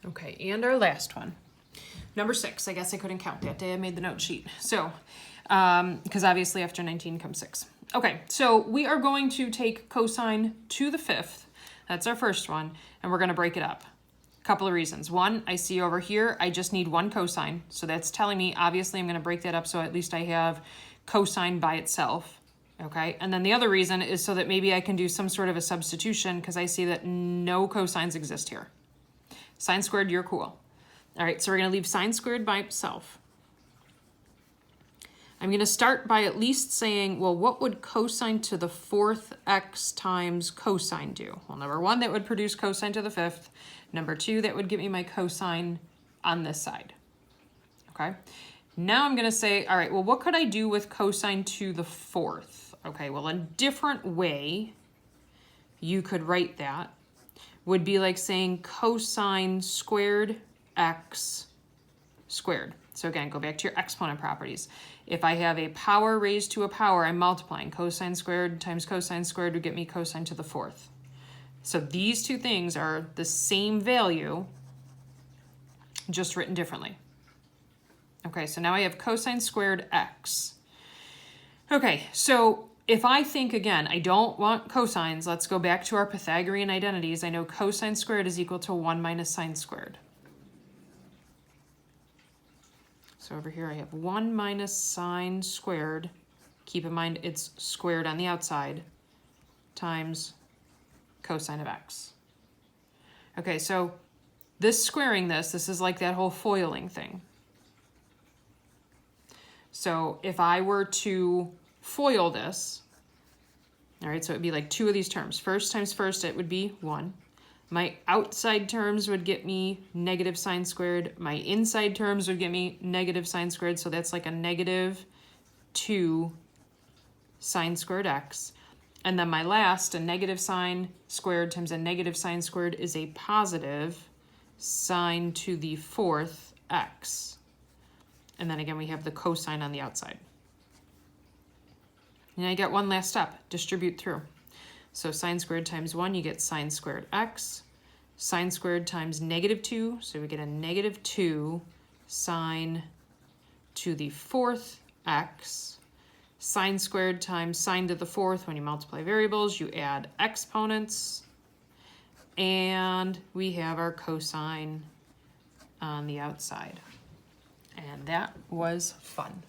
Okay, and our last one. Number 6, I guess I couldn't count that day I made the note sheet. So, because obviously after 19 comes 6. Okay, so we are going to take cosine to the 5th. That's our first one, and we're going to break it up. A couple of reasons. One, I see over here, I just need one cosine. So that's telling me, obviously, I'm going to break that up so at least I have cosine by itself. Okay, and then the other reason is so that maybe I can do some sort of a substitution because I see that no cosines exist here. Sine squared, you're cool. All right, so we're going to leave sine squared by itself. I'm going to start by at least saying, well, what would cosine to the 4th x times cosine do? Well, number 1, that would produce cosine to the 5th. Number 2, that would give me my cosine on this side. Okay, now I'm going to say, all right, well, what could I do with cosine to the 4th? Okay, well, a different way you could write that would be like saying cosine squared x squared. So again, go back to your exponent properties. If I have a power raised to a power, I'm multiplying. Cosine squared times cosine squared would get me cosine to the 4th. So these two things are the same value, just written differently. Okay, so now I have cosine squared x. Okay, so if I think, again, I don't want cosines, let's go back to our Pythagorean identities. I know cosine squared is equal to 1 minus sine squared. So over here I have 1 minus sine squared, keep in mind it's squared on the outside, times cosine of x. Okay, so this squaring this is like that whole foiling thing. So if I were to FOIL this, all right, so it would be like 2 of these terms. First times first, it would be 1. My outside terms would get me negative sine squared. My inside terms would get me negative sine squared. So that's like a negative 2 sine squared x. And then my last, a negative sine squared times a negative sine squared is a positive sine to the 4th x. And then again, we have the cosine on the outside. And I get one last step, distribute through. So sine squared times 1, you get sine squared x. Sine squared times negative 2, so we get a negative 2 sine to the 4th x. Sine squared times sine to the 4th, when you multiply variables, you add exponents. And we have our cosine on the outside. And that was fun.